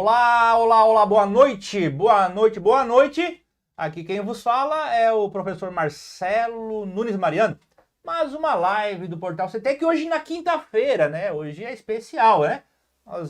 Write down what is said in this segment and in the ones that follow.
Olá, olá, olá, boa noite, boa noite, boa noite. Aqui quem vos fala é o professor Marcelo Nunes Mariano. Mais uma live do Portal CT, que hoje na quinta-feira, né? Hoje é especial, né?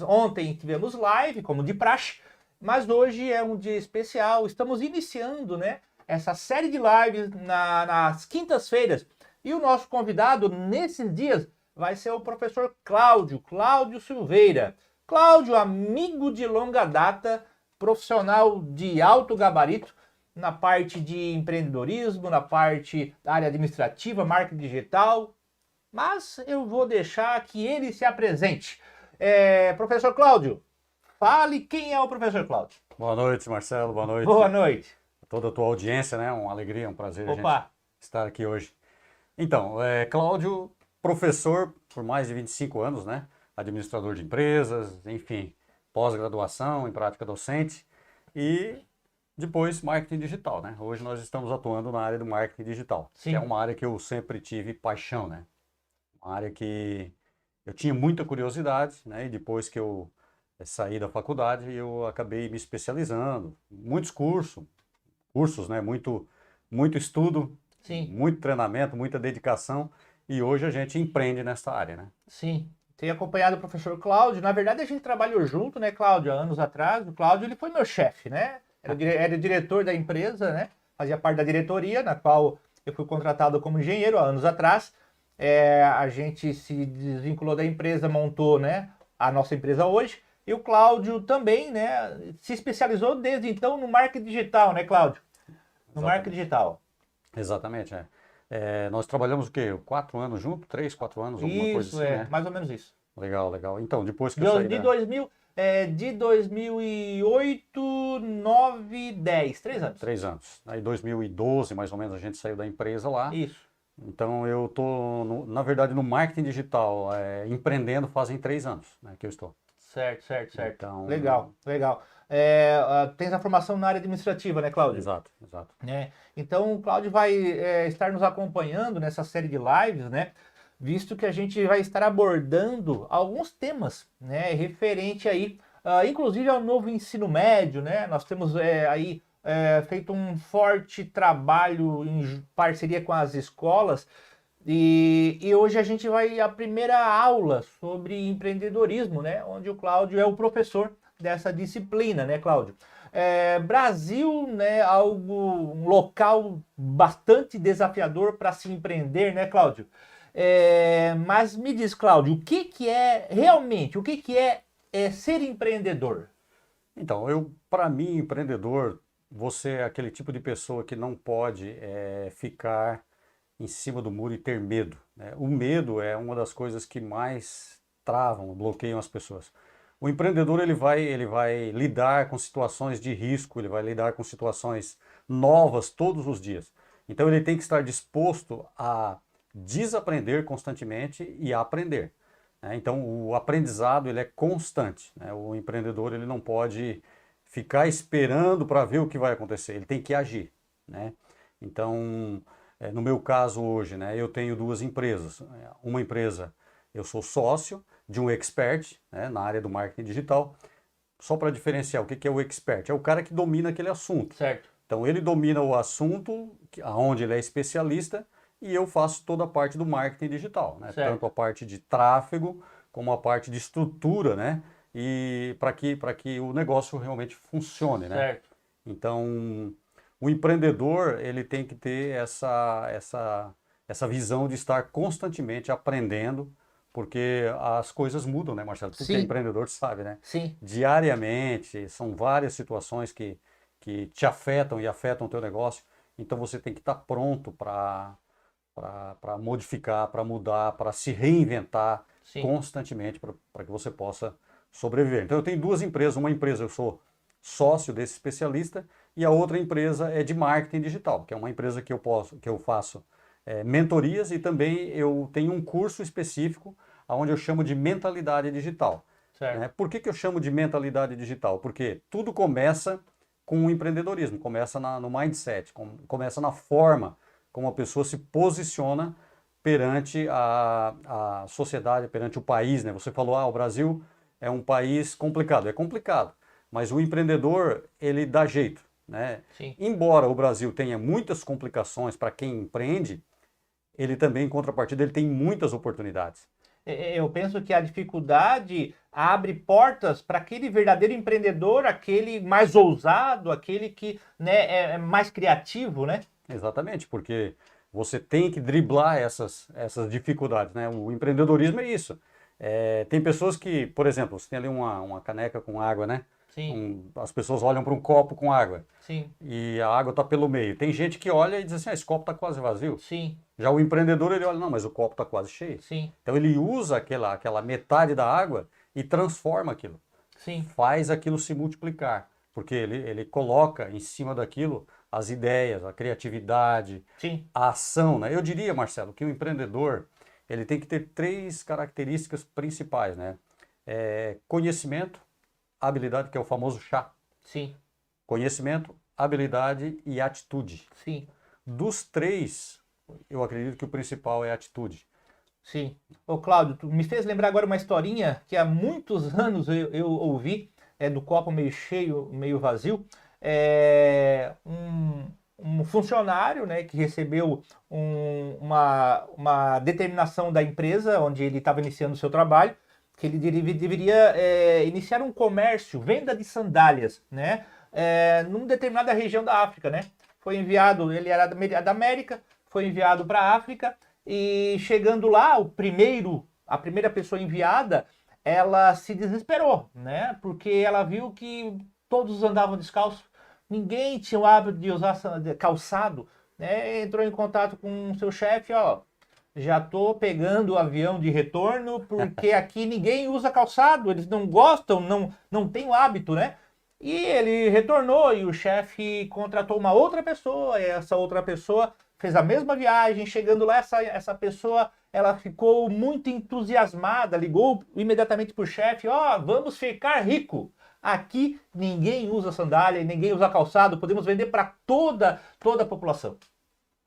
Ontem tivemos live, como de praxe, mas hoje é um dia especial. Estamos iniciando, né? Essa série de lives nas quintas-feiras. E o nosso convidado nesses dias vai ser o professor Cláudio Silveira. Cláudio, amigo de longa data, profissional de alto gabarito na parte de empreendedorismo, na parte da área administrativa, marketing digital. Mas eu vou deixar que ele se apresente. Professor Cláudio, fale quem é o professor Cláudio. Boa noite, Marcelo. Boa noite. Boa noite. A toda a tua audiência, né? Uma alegria, um prazer a gente Opa. estar aqui hoje. Então, Cláudio, professor por mais de 25 anos, né? Administrador de empresas, enfim, pós-graduação em prática docente e depois marketing digital, né? Hoje nós estamos atuando na área do marketing digital, Sim. que é uma área que eu sempre tive paixão, né? Uma área que eu tinha muita curiosidade, né? E depois que eu saí da faculdade, eu acabei me especializando, muitos cursos, né? Muito estudo, Sim. muito treinamento, muita dedicação, e hoje a gente empreende nessa área, né? Sim. Tenho acompanhado o professor Cláudio. Na verdade, a gente trabalhou junto, né, Cláudio, há anos atrás. O Cláudio, ele foi meu chefe, né? Era diretor da empresa, né? Fazia parte da diretoria, na qual eu fui contratado como engenheiro há anos atrás. A gente se desvinculou da empresa, montou, né, a nossa empresa hoje. E o Cláudio também, né, se especializou desde então no marketing digital, né, Cláudio? No marketing digital. Exatamente, nós trabalhamos o quê? 4 anos juntos? 3, 4 anos, alguma coisa assim, né? Mais ou menos isso. Legal, legal. Então, depois que eu saí de 2008, 9, 10, 3 anos. 3 anos. Aí, em 2012, mais ou menos, a gente saiu da empresa lá. Isso. Então, eu estou, na verdade, no marketing digital, empreendendo fazem 3 anos, né, que eu estou. Certo. Então, legal. Tens a formação na área administrativa, né, Cláudio? Exato. Então, o Cláudio vai estar nos acompanhando nessa série de lives, né? Visto que a gente vai estar abordando alguns temas, né? Referente aí, inclusive ao novo ensino médio, né? Nós temos feito um forte trabalho em parceria com as escolas. E hoje a gente vai a primeira aula sobre empreendedorismo, né? Onde o Cláudio é o professor dessa disciplina, né, Cláudio? Brasil, né, um local bastante desafiador para se empreender, né, Cláudio? Mas me diz, Cláudio, o que é realmente, o que é ser empreendedor? Então, para mim, empreendedor, você é aquele tipo de pessoa que não pode ficar em cima do muro e ter medo, né? O medo é uma das coisas que mais travam, bloqueiam as pessoas. O empreendedor ele vai lidar com situações de risco, ele vai lidar com situações novas todos os dias. Então ele tem que estar disposto a desaprender constantemente e a aprender, né? Então o aprendizado ele é constante, né? O empreendedor ele não pode ficar esperando para ver o que vai acontecer, ele tem que agir, né? Então no meu caso hoje, né, eu tenho 2 empresas. Uma empresa, eu sou sócio de um expert, né, na área do marketing digital. Só para diferenciar, o que é o expert? É o cara que domina aquele assunto. Certo. Então ele domina o assunto, onde ele é especialista, e eu faço toda a parte do marketing digital, né? Tanto a parte de tráfego, como a parte de estrutura, né? E para que o negócio realmente funcione, né? Certo. Então, o empreendedor ele tem que ter essa visão de estar constantemente aprendendo, porque as coisas mudam, né, Marcelo? Tu que é empreendedor sabe, né? Sim. Diariamente, são várias situações que te afetam e afetam o teu negócio, então você tem que estar pronto para modificar, para mudar, para se reinventar constantemente para que você possa sobreviver. Então eu tenho 2 empresas, uma empresa eu sou sócio desse especialista e a outra empresa é de marketing digital, que é uma empresa que eu faço mentorias e também eu tenho um curso específico onde eu chamo de mentalidade digital. Né? Por que eu chamo de mentalidade digital? Porque tudo começa com o empreendedorismo, começa no mindset, começa na forma como a pessoa se posiciona perante a sociedade, perante o país, né? Você falou, o Brasil é um país complicado. É complicado, mas o empreendedor, ele dá jeito, né? Sim. Embora o Brasil tenha muitas complicações para quem empreende, ele também, em contrapartida, ele tem muitas oportunidades. Eu penso que a dificuldade abre portas para aquele verdadeiro empreendedor, aquele mais ousado, aquele que, né, é mais criativo, né? Exatamente, porque você tem que driblar essas dificuldades, né? O empreendedorismo é isso. Tem pessoas que, por exemplo, você tem ali uma caneca com água, né? Sim, As pessoas olham para um copo com água sim, e a água está pelo meio. Tem gente que olha e diz assim, esse copo está quase vazio. sim, Já o empreendedor, ele olha, não, mas o copo está quase cheio. sim, Então ele usa aquela metade da água e transforma aquilo, sim, faz aquilo se multiplicar, porque ele coloca em cima daquilo as ideias, a criatividade, sim, a ação, né? Eu diria, Marcelo, que o empreendedor ele tem que ter três características principais, né? Conhecimento, habilidade, que é o famoso chá. sim, Conhecimento, habilidade e atitude. sim, Dos três, eu acredito que o principal é a atitude. sim. Ô, Cláudio, tu me fez lembrar agora uma historinha que há muitos anos eu ouvi, do copo meio cheio, meio vazio. Um funcionário, né, que recebeu uma determinação da empresa onde ele estava iniciando o seu trabalho, que ele deveria iniciar um comércio, venda de sandálias, né, numa determinada região da África, né? Foi enviado, ele era da América, foi enviado para a África e chegando lá, a primeira pessoa enviada, ela se desesperou, né? Porque ela viu que todos andavam descalços, ninguém tinha o hábito de usar calçado, né? Entrou em contato com o seu chefe, ó, já tô pegando o avião de retorno porque aqui ninguém usa calçado, eles não gostam, não tem o hábito, né? E ele retornou e o chefe contratou uma outra pessoa, e essa outra pessoa fez a mesma viagem, chegando lá, essa pessoa, ela ficou muito entusiasmada, ligou imediatamente para o chefe, ó, vamos ficar rico. Aqui ninguém usa sandália, ninguém usa calçado, podemos vender para toda a população.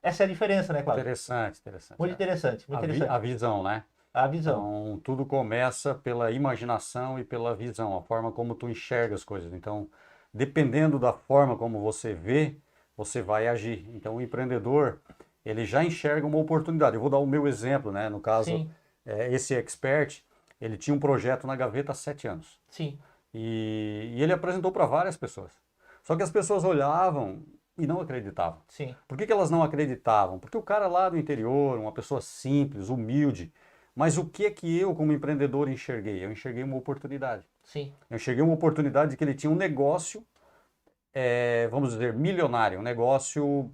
Essa é a diferença, né, Cláudio? Interessante, interessante. Muito interessante, muito interessante. A visão, né? A visão. Então, tudo começa pela imaginação e pela visão, a forma como tu enxerga as coisas. Então, dependendo da forma como você vê, você vai agir. Então, o empreendedor, ele já enxerga uma oportunidade. Eu vou dar o meu exemplo, né? No caso, Sim, esse expert, ele tinha um projeto na gaveta há 7 anos. sim, E ele apresentou para várias pessoas. Só que as pessoas olhavam e não acreditavam. sim, Por que elas não acreditavam? Porque o cara lá do interior, uma pessoa simples, humilde, mas o que é que eu, como empreendedor, enxerguei? Eu enxerguei uma oportunidade. sim, Eu enxerguei uma oportunidade de que ele tinha um negócio, vamos dizer, milionário. Um negócio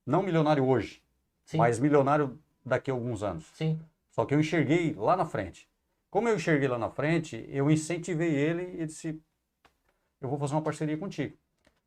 não milionário hoje, sim, mas milionário daqui a alguns anos. sim, Só que eu enxerguei lá na frente. Como eu enxerguei lá na frente, eu incentivei ele e disse, eu vou fazer uma parceria contigo.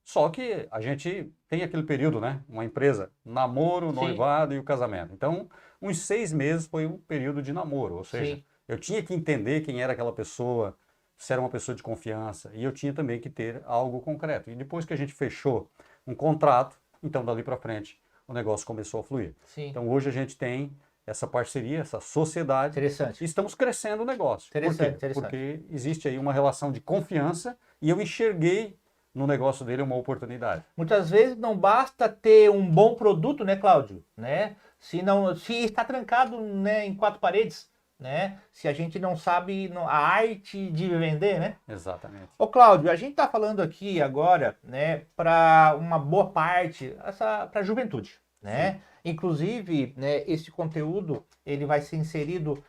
Só que a gente tem aquele período, né? Uma empresa, namoro, sim, noivado e o casamento. Então, uns 6 meses foi um período de namoro. Ou seja, sim, eu tinha que entender quem era aquela pessoa, se era uma pessoa de confiança. E eu tinha também que ter algo concreto. E depois que a gente fechou um contrato, então dali para frente o negócio começou a fluir. sim. Então hoje a gente tem essa parceria, essa sociedade. Interessante. E estamos crescendo o negócio. Por Interessante, quê? interessante. Porque existe aí uma relação de confiança e eu enxerguei no negócio dele uma oportunidade. Muitas vezes não basta ter um bom produto, né, Cláudio? Né? Se está trancado, né, em quatro paredes, né? Se a gente não sabe a arte de vender, né? Exatamente. Ô, Cláudio, a gente está falando aqui agora, né, para uma boa parte, para a juventude, né? Sim. Inclusive, né, esse conteúdo ele vai ser inserido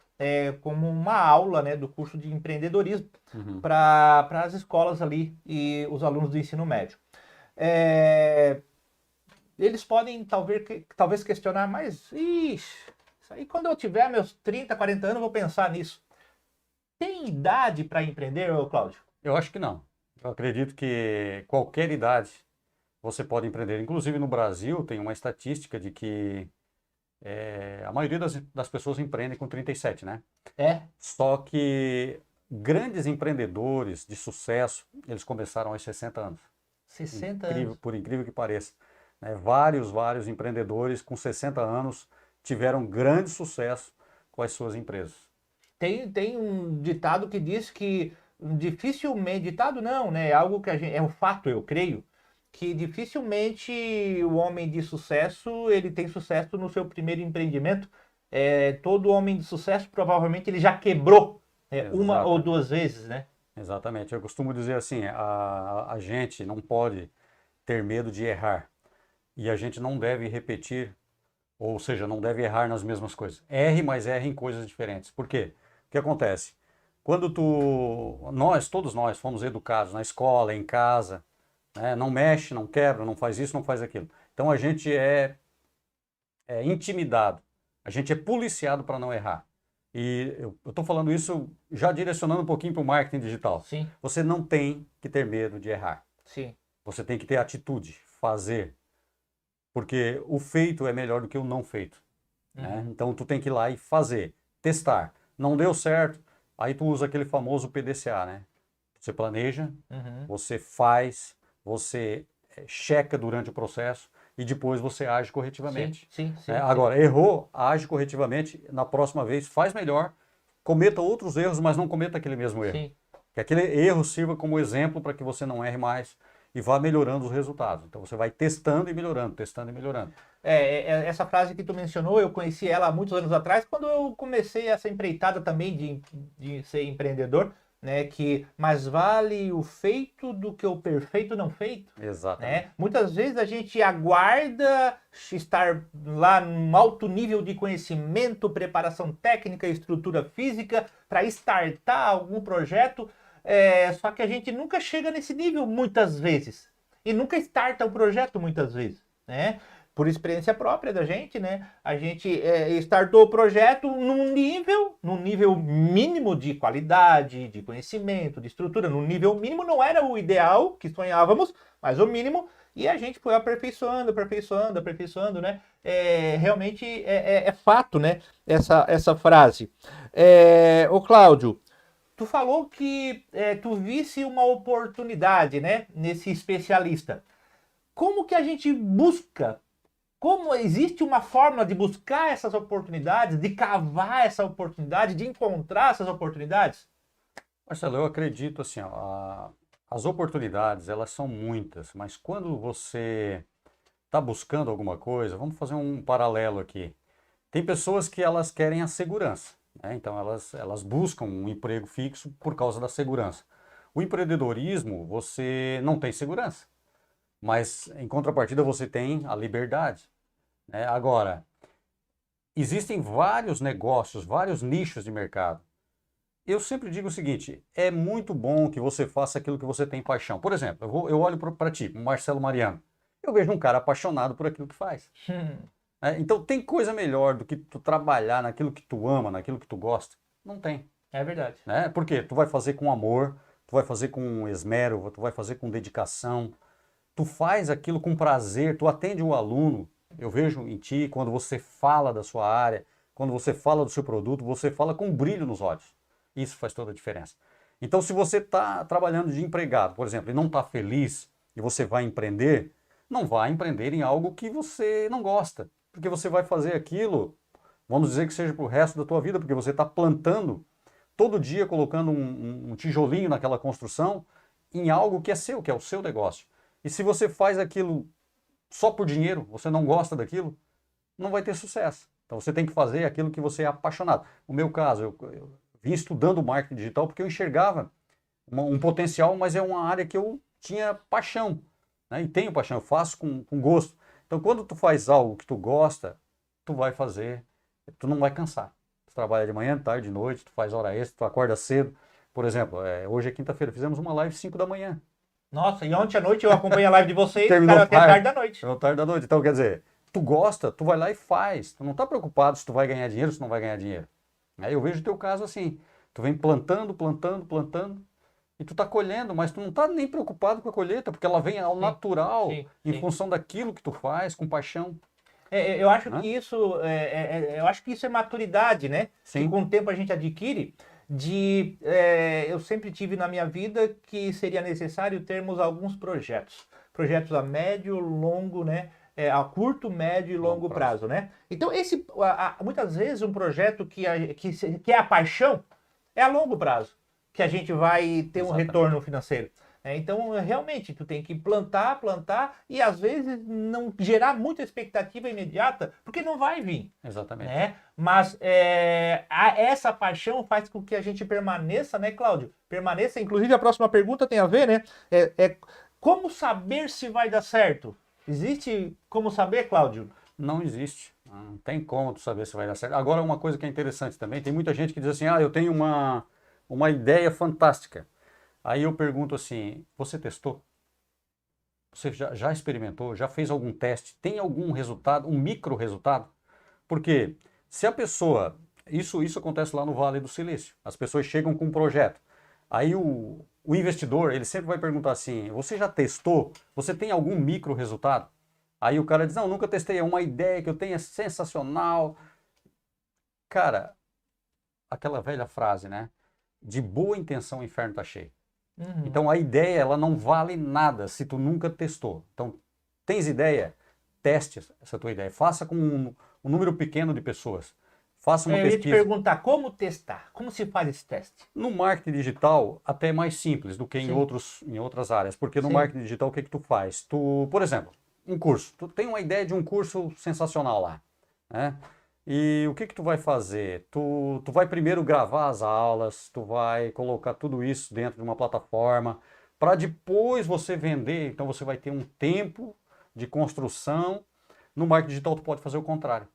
como uma aula, né, do curso de empreendedorismo Uhum. para as escolas ali e os alunos do ensino médio. É, eles podem talvez questionar, mas isso aí quando eu tiver meus 30, 40 anos, eu vou pensar nisso. Tem idade para empreender, ô Cláudio? Eu acho que não. Eu acredito que qualquer idade você pode empreender. Inclusive no Brasil tem uma estatística de que a maioria das pessoas empreendem com 37, né? É? Só que grandes empreendedores de sucesso, eles começaram aos 60 anos. 60 Incrível, anos. por incrível que pareça. Né? Vários empreendedores com 60 anos tiveram grande sucesso com as suas empresas. Tem um ditado que diz que dificilmente, ditado não, né? É algo que a gente, é um fato, eu creio, que dificilmente o homem de sucesso, ele tem sucesso no seu primeiro empreendimento. Todo homem de sucesso, provavelmente, ele já quebrou, uma ou Exatamente. duas vezes, né? Exatamente. Eu costumo dizer assim, a gente não pode ter medo de errar. E a gente não deve repetir, ou seja, não deve errar nas mesmas coisas. Erre, mas erre em coisas diferentes. Por quê? O que acontece? Quando todos nós fomos educados na escola, em casa, né? Não mexe, não quebra, não faz isso, não faz aquilo. Então a gente é intimidado, a gente é policiado para não errar. E eu estou falando isso já direcionando um pouquinho para o marketing digital. Sim, Você não tem que ter medo de errar. sim. Você tem que ter atitude, fazer. Porque o feito é melhor do que o não feito, né? Uhum. Então tu tem que ir lá e fazer, testar. Não deu certo, aí tu usa aquele famoso PDCA, né? Você planeja, Uhum. você faz, você checa durante o processo e depois você age Sim, corretivamente, sim, né? sim, sim. Agora, errou, age corretivamente, na próxima vez faz melhor, cometa outros erros, mas não cometa aquele mesmo erro. Sim. Que aquele erro sirva como exemplo para que você não erre mais e vá melhorando os resultados. Então você vai testando e melhorando, testando e melhorando. Essa frase que tu mencionou, eu conheci ela há muitos anos atrás, quando eu comecei essa empreitada também de ser empreendedor, né? Que mais vale o feito do que o perfeito não feito, né? Exatamente. Muitas vezes a gente aguarda estar lá num alto nível de conhecimento, preparação técnica, estrutura física, para startar algum projeto, só que a gente nunca chega nesse nível muitas vezes, e nunca starta o projeto muitas vezes, né? Por experiência própria da gente, né? A gente startou o projeto num nível mínimo de qualidade, de conhecimento, de estrutura. No nível mínimo não era o ideal que sonhávamos, mas o mínimo. E a gente foi aperfeiçoando, aperfeiçoando, aperfeiçoando, né? Realmente é fato, né? Essa frase. Ô Cláudio, tu falou que tu visse uma oportunidade, né? Nesse especialista. Como que a gente busca, como existe uma forma de buscar essas oportunidades, de cavar essa oportunidade, de encontrar essas oportunidades? Marcelo, eu acredito assim, ó, as oportunidades, elas são muitas, mas quando você está buscando alguma coisa, vamos fazer um paralelo aqui. Tem pessoas que elas querem a segurança, né? Então elas buscam um emprego fixo por causa da segurança. O empreendedorismo, você não tem segurança, mas em contrapartida você tem a liberdade, né? Agora, existem vários negócios, vários nichos de mercado. Eu sempre digo o seguinte: é muito bom que você faça aquilo que você tem paixão. Por exemplo, eu olho para ti, Marcelo Mariano. Eu vejo um cara apaixonado por aquilo que faz. Hum, Então, tem coisa melhor do que tu trabalhar naquilo que tu ama, naquilo que tu gosta? Não tem, é verdade. né? Porque tu vai fazer com amor, tu vai fazer com esmero, tu vai fazer com dedicação. Tu faz aquilo com prazer, tu atende o aluno. Eu vejo em ti, quando você fala da sua área, quando você fala do seu produto, você fala com um brilho nos olhos. Isso faz toda a diferença. Então, se você está trabalhando de empregado, por exemplo, e não está feliz, e você vai empreender, não vá empreender em algo que você não gosta, porque você vai fazer aquilo, vamos dizer que seja para o resto da tua vida, porque você está plantando todo dia, colocando um tijolinho naquela construção, em algo que é seu, que é o seu negócio. E se você faz aquilo só por dinheiro, você não gosta daquilo, não vai ter sucesso. Então você tem que fazer aquilo que você é apaixonado. No meu caso, eu vim estudando marketing digital porque eu enxergava um potencial, mas é uma área que eu tinha paixão, né? E tenho paixão, eu faço com gosto. Então quando tu faz algo que tu gosta, tu vai fazer, tu não vai cansar. Tu trabalha de manhã, tarde, de noite, tu faz hora extra, tu acorda cedo. Por exemplo, hoje é quinta-feira, fizemos uma live 5 da manhã. Nossa, e ontem à noite eu acompanhei a live de vocês, Terminou ficaram até tarde tarde, da noite. terminou tarde da noite. Então, quer dizer, tu gosta, tu vai lá e faz. Tu não está preocupado se tu vai ganhar dinheiro ou se não vai ganhar dinheiro. Aí eu vejo o teu caso assim, tu vem plantando, plantando, plantando, e tu está colhendo, mas tu não está nem preocupado com a colheita, porque ela vem ao Sim, natural, sim, em sim. função daquilo que tu faz, com paixão, Eu acho né? que isso é maturidade, né? Que Sim, com o tempo a gente adquire. Eu sempre tive na minha vida que seria necessário termos alguns projetos, projetos a médio, longo, né? A curto, médio e longo longo prazo. prazo, né? Então muitas vezes um projeto que é a paixão é a longo prazo, que a gente vai ter um Exatamente. retorno financeiro. Então, realmente, tu tem que plantar e às vezes não gerar muita expectativa imediata, porque não vai vir. Exatamente. Né? Mas essa paixão faz com que a gente permaneça, né, Cláudio? Permaneça. Inclusive, a próxima pergunta tem a ver, né? Como saber se vai dar certo? Existe como saber, Cláudio? Não existe. Não tem como tu saber se vai dar certo. Agora, uma coisa que é interessante também, tem muita gente que diz assim, eu tenho uma ideia fantástica. Aí eu pergunto assim, você testou? Você já experimentou? Já fez algum teste? Tem algum resultado, um micro resultado? Porque se a pessoa... Isso acontece lá no Vale do Silício. As pessoas chegam com um projeto. Aí o investidor, ele sempre vai perguntar assim, você já testou? Você tem algum micro resultado? Aí o cara diz, não, nunca testei, é uma ideia que eu tenho, é sensacional. Cara, aquela velha frase, né? De boa intenção o inferno tá cheio. Uhum. Então a ideia, ela não vale nada se tu nunca testou. Então, tens ideia? Teste essa tua ideia. Faça com um número pequeno de pessoas. Faça uma Eu ia te pesquisa. perguntar, como testar? Como se faz esse teste? No marketing digital, até é mais simples do que Sim. em outras áreas. Porque no Sim. marketing digital, o que tu faz? Por exemplo, um curso. Tu tem uma ideia de um curso sensacional lá, né? E o que tu vai fazer? Tu vai primeiro gravar as aulas, tu vai colocar tudo isso dentro de uma plataforma, para depois você vender. Então você vai ter um tempo de construção. No marketing digital tu pode fazer o contrário.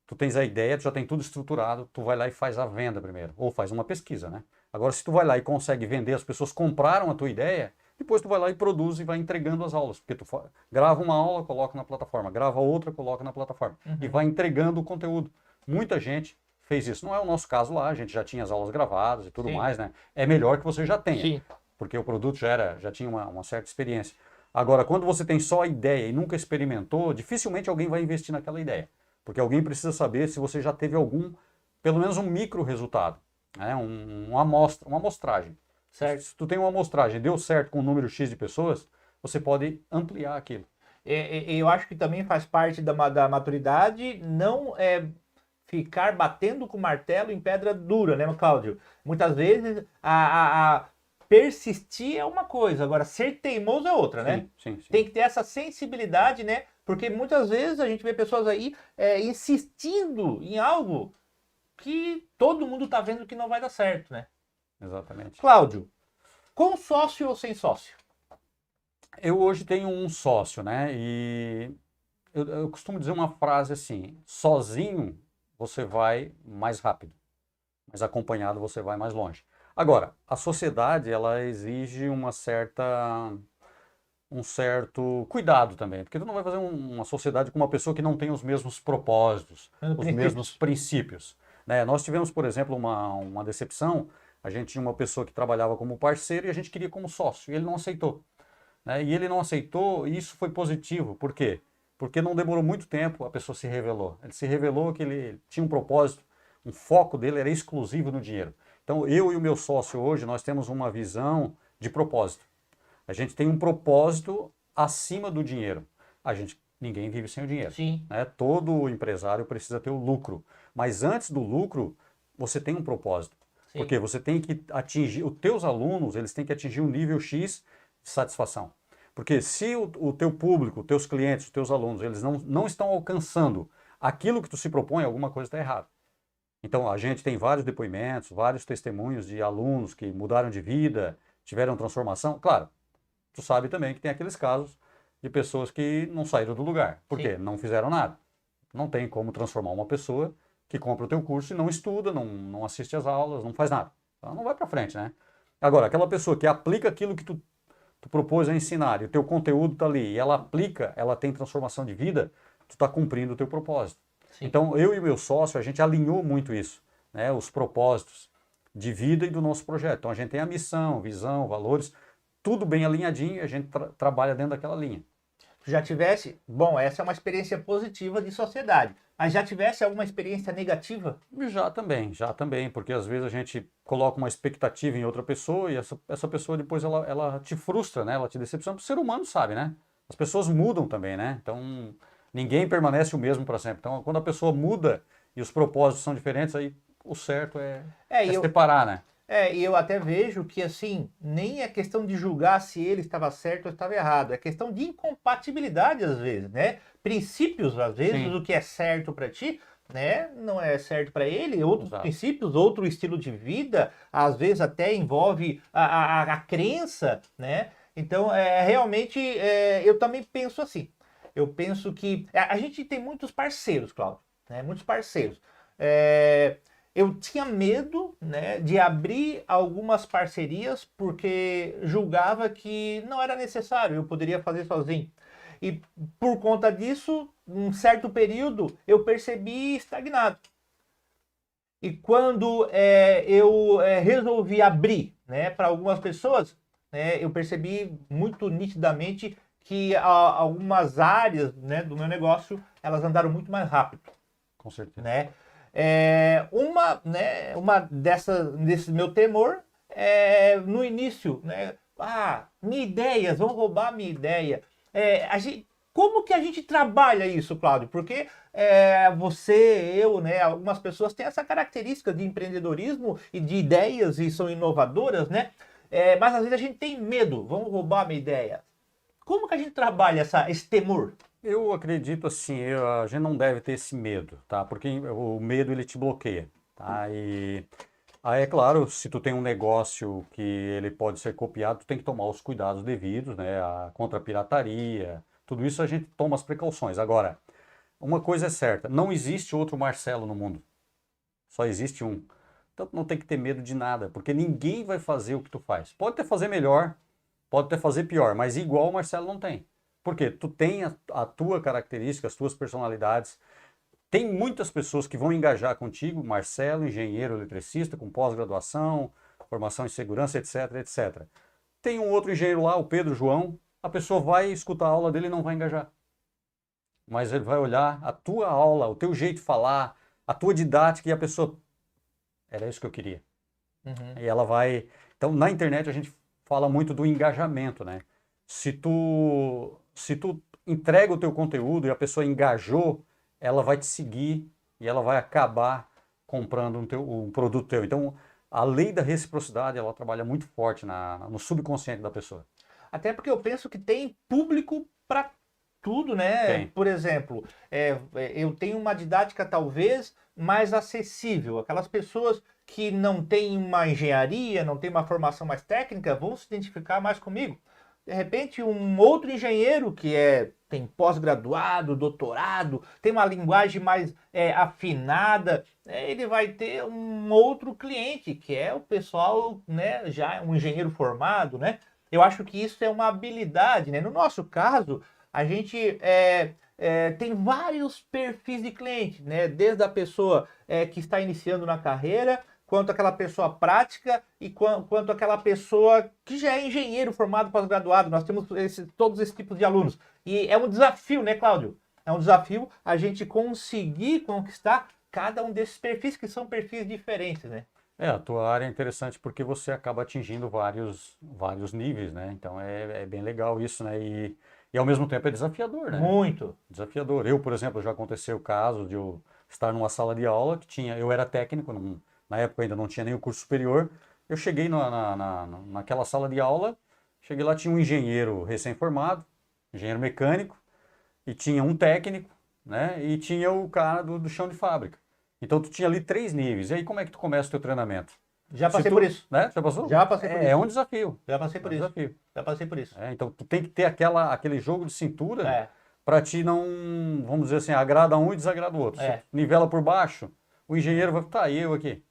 Tu tens a ideia, tu já tem tudo estruturado, tu vai lá e faz a venda primeiro, ou faz uma pesquisa, né? Agora, se tu vai lá e consegue vender, as pessoas compraram a tua ideia, depois tu vai lá e produz e vai entregando as aulas, porque tu grava uma aula, coloca na plataforma, grava outra, coloca na plataforma, e vai entregando o conteúdo. Muita gente fez isso. Não é o nosso caso lá, a gente já tinha as aulas gravadas e tudo Sim. mais, né? É melhor que você já tenha, Sim. porque o produto já tinha uma certa experiência. Agora, quando você tem só a ideia e nunca experimentou, dificilmente alguém vai investir naquela ideia. Porque alguém precisa saber se você já teve pelo menos um micro resultado, né? Uma amostragem. Certo. Se tu tem uma amostragem, deu certo com um número X de pessoas, você pode ampliar aquilo. Eu acho que também faz parte da maturidade não ficar batendo com martelo em pedra dura, né, Cláudio? Muitas vezes a persistir é uma coisa, agora ser teimoso é outra, né? Sim. Tem que ter essa sensibilidade, né? Porque muitas vezes a gente vê pessoas aí insistindo em algo que todo mundo tá vendo que não vai dar certo, né? Exatamente. Cláudio, com sócio ou sem sócio? Eu hoje tenho um sócio, né? E eu costumo dizer uma frase assim, sozinho você vai mais rápido, mas acompanhado você vai mais longe. Agora, a sociedade, ela exige um certo cuidado também, porque tu não vai fazer uma sociedade com uma pessoa que não tem os mesmos propósitos, os mesmos princípios, né? Nós tivemos, por exemplo, uma decepção. A gente tinha uma pessoa que trabalhava como parceiro e a gente queria como sócio, e ele não aceitou, né? E ele não aceitou, e isso foi positivo. Por quê? Porque não demorou muito tempo, a pessoa se revelou. Ele se revelou que ele tinha um propósito, um foco dele era exclusivo no dinheiro. Então, eu e o meu sócio hoje, nós temos uma visão de propósito. A gente tem um propósito acima do dinheiro. Ninguém vive sem o dinheiro. Sim. Né? Todo empresário precisa ter o lucro. Mas antes do lucro, você tem um propósito. Sim. Porque você tem que atingir, os teus alunos, eles têm que atingir um nível X de satisfação. Porque se o teu público, os teus clientes, os teus alunos, eles não estão alcançando aquilo que tu se propõe, alguma coisa está errada. Então, a gente tem vários depoimentos, vários testemunhos de alunos que mudaram de vida, tiveram transformação. Claro, tu sabe também que tem aqueles casos de pessoas que não saíram do lugar. Por quê? Não fizeram nada. Não tem como transformar uma pessoa que compra o teu curso e não estuda, não assiste às aulas, não faz nada. Ela não vai para frente, né? Agora, aquela pessoa que aplica aquilo que tu propôs a ensinar e o teu conteúdo está ali e ela aplica, ela tem transformação de vida, tu está cumprindo o teu propósito. Sim. Então, eu e o meu sócio, a gente alinhou muito isso, né? Os propósitos de vida e do nosso projeto. Então, a gente tem a missão, visão, valores, tudo bem alinhadinho e a gente trabalha dentro daquela linha. Já tivesse, bom, essa é uma experiência positiva de sociedade, mas já tivesse alguma experiência negativa? Já também, porque às vezes a gente coloca uma expectativa em outra pessoa e essa pessoa depois ela te frustra, né? Ela te decepciona. O ser humano sabe, né? As pessoas mudam também, né? Então, ninguém permanece o mesmo para sempre. Então, quando a pessoa muda e os propósitos são diferentes, aí o certo é separar, né? E eu até vejo que, assim, nem é questão de julgar se ele estava certo ou estava errado, é questão de incompatibilidade às vezes, né? Princípios, às vezes, Sim, o que é certo para ti, né, não é certo para ele, outros exato. princípios, outro estilo de vida, às vezes até envolve a crença, né? Então, realmente, eu também penso assim. Eu penso que a gente tem muitos parceiros, Cláudio, né? Muitos parceiros. É, eu tinha medo, né, de abrir algumas parcerias porque julgava que não era necessário, eu poderia fazer sozinho. E por conta disso, um certo período eu percebi estagnado. E quando eu resolvi abrir, né, para algumas pessoas, né, eu percebi muito nitidamente que algumas áreas, né, do meu negócio elas andaram muito mais rápido, Com certeza. né? Uma desse meu temor no início, né? Minha ideias, vão roubar minha ideia. Como que a gente trabalha isso, Cláudio? Porque você, eu, né? Algumas pessoas têm essa característica de empreendedorismo e de ideias e são inovadoras, né? Mas às vezes a gente tem medo, vão roubar minha ideia. Como que a gente trabalha esse temor? Eu acredito assim, a gente não deve ter esse medo, tá? Porque o medo ele te bloqueia, tá? E aí é claro, se tu tem um negócio que ele pode ser copiado, tu tem que tomar os cuidados devidos, né? Contra a pirataria, tudo isso a gente toma as precauções. Agora, uma coisa é certa, não existe outro Marcelo no mundo. Só existe um. Então tu não tem que ter medo de nada, porque ninguém vai fazer o que tu faz. Pode até fazer melhor, pode até fazer pior, mas igual o Marcelo não tem. Por quê? Tu tem a tua característica, as tuas personalidades. Tem muitas pessoas que vão engajar contigo, Marcelo, engenheiro eletricista, com pós-graduação, formação em segurança, etc, etc. Tem um outro engenheiro lá, o Pedro João, a pessoa vai escutar a aula dele e não vai engajar. Mas ele vai olhar a tua aula, o teu jeito de falar, a tua didática e a pessoa, era isso que eu queria. Uhum. E ela vai. Então, na internet a gente fala muito do engajamento, né? Se tu entrega o teu conteúdo e a pessoa engajou, ela vai te seguir e ela vai acabar comprando um produto teu. Então, a lei da reciprocidade, ela trabalha muito forte no subconsciente da pessoa. Até porque eu penso que tem público para tudo, né? Tem. Por exemplo, eu tenho uma didática talvez mais acessível. Aquelas pessoas que não têm uma engenharia, não têm uma formação mais técnica, vão se identificar mais comigo. De repente, um outro engenheiro que tem pós-graduado, doutorado, tem uma linguagem mais afinada, ele vai ter um outro cliente, que é o pessoal, né, já um engenheiro formado, né? Eu acho que isso é uma habilidade, né? No nosso caso, a gente tem vários perfis de cliente, né? Desde a pessoa que está iniciando na carreira, quanto aquela pessoa prática e quanto aquela pessoa que já é engenheiro formado, pós-graduado. Nós temos todos esses tipos de alunos. E é um desafio, né, Cláudio? É um desafio a gente conseguir conquistar cada um desses perfis, que são perfis diferentes, né? A tua área é interessante porque você acaba atingindo vários níveis, né? Então é bem legal isso, né? E ao mesmo tempo é desafiador, né? Muito. Desafiador. Eu, por exemplo, já aconteceu o caso de eu estar numa sala de aula que eu era técnico, na época ainda não tinha nem o curso superior. Eu cheguei naquela sala de aula, cheguei lá, tinha um engenheiro recém-formado, engenheiro mecânico, e tinha um técnico, né? E tinha o cara do chão de fábrica. Então tu tinha ali 3 níveis. E aí como é que tu começa o teu treinamento? Já passei por isso. Né? Já passou? Já passei por isso. É um desafio. Já passei por É um isso. desafio. Já passei por isso. Então tu tem que ter aquele jogo de cintura É. para ti não, vamos dizer assim, agrada um e desagrada o outro. Se nivela por baixo, o engenheiro vai, tá, e eu aqui.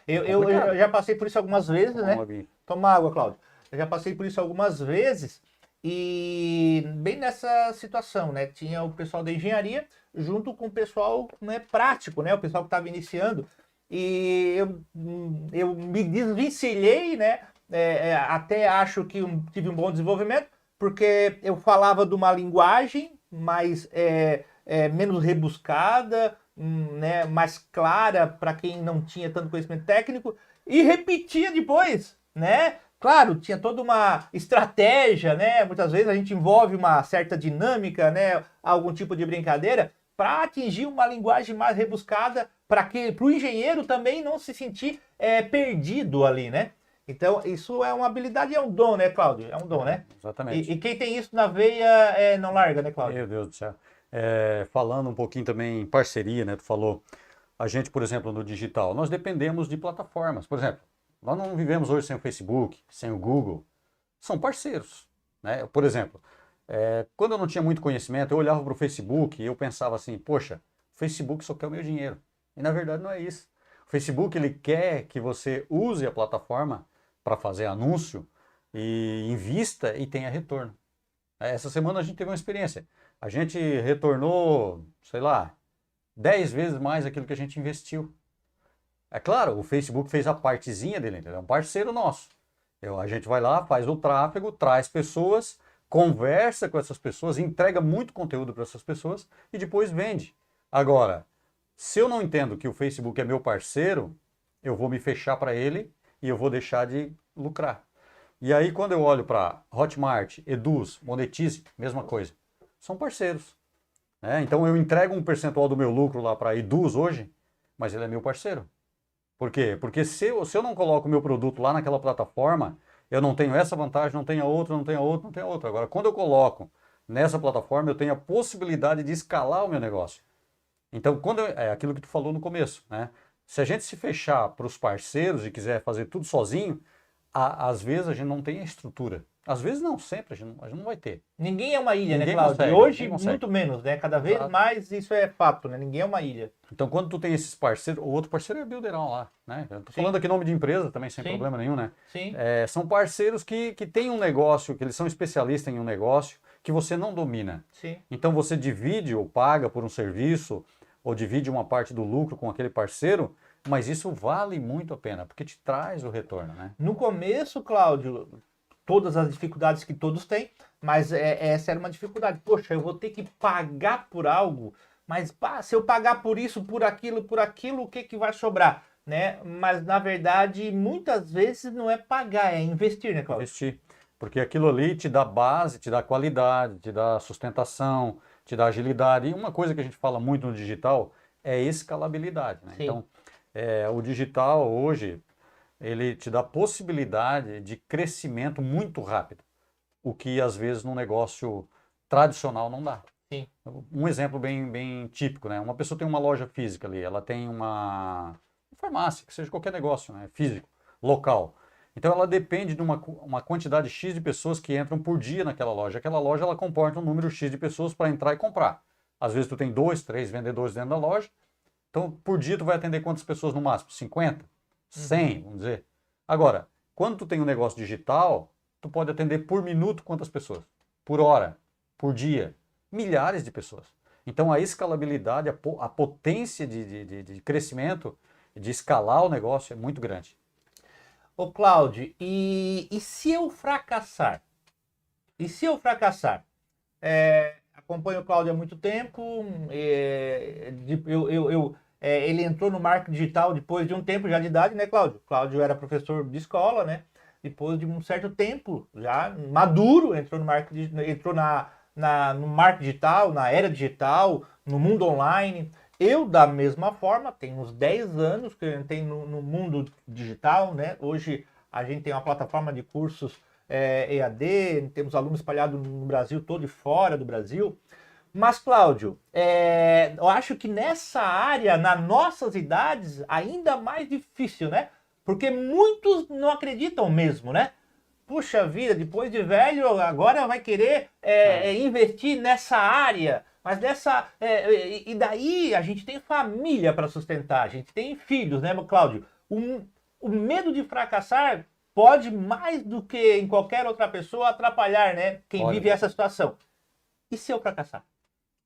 Eu já passei por isso algumas vezes, né? Toma água, Cláudio. Eu já passei por isso algumas vezes e bem nessa situação, né? Tinha o pessoal da engenharia junto com o pessoal, né, prático, né? O pessoal que estava iniciando. E eu me desvencilhei, né? Até acho que tive um bom desenvolvimento, porque eu falava de uma linguagem mais menos rebuscada, né, mais clara para quem não tinha tanto conhecimento técnico, e repetia depois, né? Claro, tinha toda uma estratégia, né? Muitas vezes a gente envolve uma certa dinâmica, né? Algum tipo de brincadeira para atingir uma linguagem mais rebuscada, para o engenheiro também não se sentir perdido ali, né? Então, isso é uma habilidade, é um dom, né, Cláudio? É um dom, né? Exatamente. E quem tem isso na veia não larga, né, Cláudio? Meu Deus do céu. Falando um pouquinho também em parceria, né? Tu falou, a gente, por exemplo, no digital, nós dependemos de plataformas. Por exemplo, nós não vivemos hoje sem o Facebook, sem o Google. São parceiros, né? Por exemplo, quando eu não tinha muito conhecimento, eu olhava para o Facebook e eu pensava assim, poxa, o Facebook só quer o meu dinheiro. E na verdade não é isso. O Facebook ele quer que você use a plataforma para fazer anúncio e invista e tenha retorno. Essa semana a gente teve uma experiência. A gente retornou, sei lá, 10 vezes mais aquilo que a gente investiu. É claro, o Facebook fez a partezinha dele, entendeu? É um parceiro nosso. A gente vai lá, faz o tráfego, traz pessoas, conversa com essas pessoas, entrega muito conteúdo para essas pessoas e depois vende. Agora, se eu não entendo que o Facebook é meu parceiro, eu vou me fechar para ele e eu vou deixar de lucrar. E aí, quando eu olho para Hotmart, Eduz, Monetize, mesma coisa. São parceiros, né? Então, eu entrego um percentual do meu lucro lá para Eduz hoje, mas ele é meu parceiro. Por quê? Porque se eu não coloco o meu produto lá naquela plataforma, eu não tenho essa vantagem, não tenho a outra, não tenho a outra, não tenho a outra. Agora, quando eu coloco nessa plataforma, eu tenho a possibilidade de escalar o meu negócio. Então, é aquilo que tu falou no começo, né? Se a gente se fechar para os parceiros e quiser fazer tudo sozinho, às vezes a gente não tem a estrutura. Às vezes não, sempre a gente não vai ter. Ninguém é uma ilha, né, Ninguém Cláudio? consegue, E hoje, ninguém consegue. muito menos, né? Cada vez Exato. mais isso é fato, né? Ninguém é uma ilha. Então, quando tu tem esses parceiros, o outro parceiro é o Builderall lá, né? Eu tô Sim. falando aqui nome de empresa também, sem Sim. problema nenhum, né? Sim. São parceiros que têm um negócio, que eles são especialistas em um negócio que você não domina. Sim. Então, você divide ou paga por um serviço, ou divide uma parte do lucro com aquele parceiro, mas isso vale muito a pena, porque te traz o retorno, né? No começo, Cláudio, todas as dificuldades que todos têm, mas essa era uma dificuldade. Poxa, eu vou ter que pagar por algo, mas se eu pagar por isso, por aquilo, o que vai sobrar? Né? Mas, na verdade, muitas vezes não é pagar, é investir, né, Cláudio? Investir. Porque aquilo ali te dá base, te dá qualidade, te dá sustentação, te dá agilidade. E uma coisa que a gente fala muito no digital é escalabilidade, né? Sim. Então, o digital hoje, ele te dá possibilidade de crescimento muito rápido, o que às vezes no negócio tradicional não dá. Sim. Um exemplo bem típico, né? Uma pessoa tem uma loja física ali, ela tem uma farmácia, que seja qualquer negócio, né? Físico, local. Então ela depende de uma quantidade X de pessoas que entram por dia naquela loja. Aquela loja ela comporta um número X de pessoas para entrar e comprar. Às vezes tu tem 2, 3 vendedores dentro da loja. Então por dia tu vai atender quantas pessoas no máximo? 50? 100, vamos dizer. Agora, quando tu tem um negócio digital, tu pode atender por minuto quantas pessoas? Por hora, por dia, milhares de pessoas. Então a escalabilidade, a potência de crescimento, de escalar o negócio é muito grande. Ô, Cláudio, e se eu fracassar? E se eu fracassar? Acompanho o Cláudio há muito tempo. Ele entrou no marketing digital depois de um tempo já de idade, né, Cláudio? Cláudio era professor de escola, né? Depois de um certo tempo, já maduro, entrou no marketing, no marketing digital, na era digital, no mundo online. Eu, da mesma forma, tenho uns 10 anos que eu entrei no mundo digital, né? Hoje a gente tem uma plataforma de cursos EAD, temos alunos espalhados no Brasil todo e fora do Brasil. Mas, Cláudio, eu acho que nessa área, nas nossas idades, ainda mais difícil, né? Porque muitos não acreditam mesmo, né? Puxa vida, depois de velho, agora vai querer investir nessa área. Mas e daí a gente tem família para sustentar, a gente tem filhos, né, Cláudio? O medo de fracassar pode, mais do que em qualquer outra pessoa, atrapalhar, né? Quem vive essa situação. E se eu fracassar?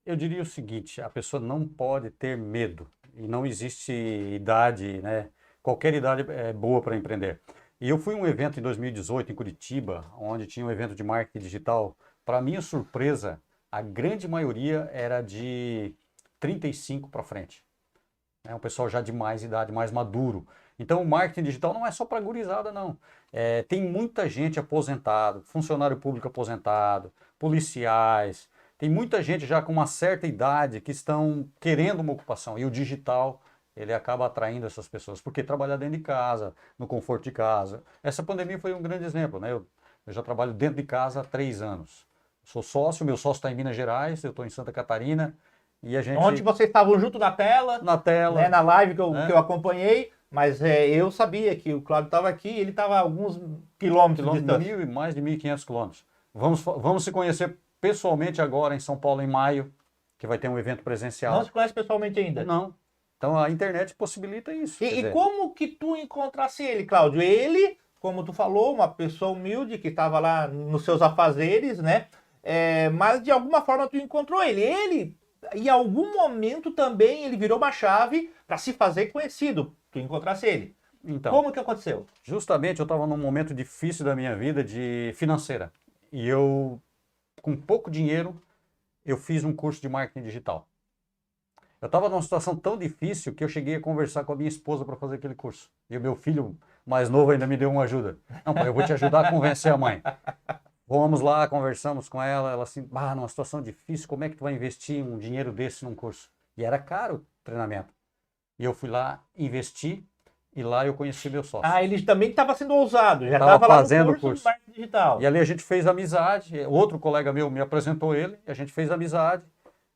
Eu diria o seguinte, a pessoa não pode ter medo. E não existe idade, né? Qualquer idade é boa para empreender. E eu fui a um evento em 2018 em Curitiba, onde tinha um evento de marketing digital. Para minha surpresa, a grande maioria era de 35 para frente. É um pessoal já de mais idade, mais maduro. Então o marketing digital não é só para gurizada, não. Tem muita gente aposentado, funcionário público aposentado, policiais. Tem muita gente já com uma certa idade que estão querendo uma ocupação. E o digital ele acaba atraindo essas pessoas. Porque trabalhar dentro de casa, no conforto de casa. Essa pandemia foi um grande exemplo, né? Eu já trabalho dentro de casa há 3 anos. Sou sócio, meu sócio está em Minas Gerais, eu estou em Santa Catarina. E a gente... Ontem vocês estavam junto na tela, Na tela. né, na live que né? eu acompanhei, mas eu sabia que o Cláudio estava aqui, ele estava a alguns quilômetros de distância. Mais de 1.500 quilômetros. Vamos se conhecer pessoalmente agora em São Paulo em maio, que vai ter um evento presencial. Não se conhece pessoalmente ainda? Não. Então a internet possibilita isso. E como que tu encontrasse ele, Cláudio? Ele, como tu falou, uma pessoa humilde que estava lá nos seus afazeres, né? Mas de alguma forma tu encontrou ele. Ele, em algum momento também, ele virou uma chave para se fazer conhecido. Tu encontrasse ele. Então, Como que aconteceu? justamente eu estava num momento difícil da minha vida de financeira. E eu, com pouco dinheiro, eu fiz um curso de marketing digital. Eu estava numa situação tão difícil que eu cheguei a conversar com a minha esposa para fazer aquele curso. E o meu filho mais novo ainda me deu uma ajuda. Não, pai, eu vou te ajudar a convencer a mãe. Vamos lá, conversamos com ela. Ela assim, numa situação difícil, como é que tu vai investir um dinheiro desse num curso? E era caro o treinamento. E eu fui lá, investi, e lá eu conheci meu sócio. Ele também estava sendo ousado, já Tava estava lá fazendo no o curso. curso de marketing digital. E ali a gente fez amizade. Outro colega meu me apresentou ele, a gente fez amizade.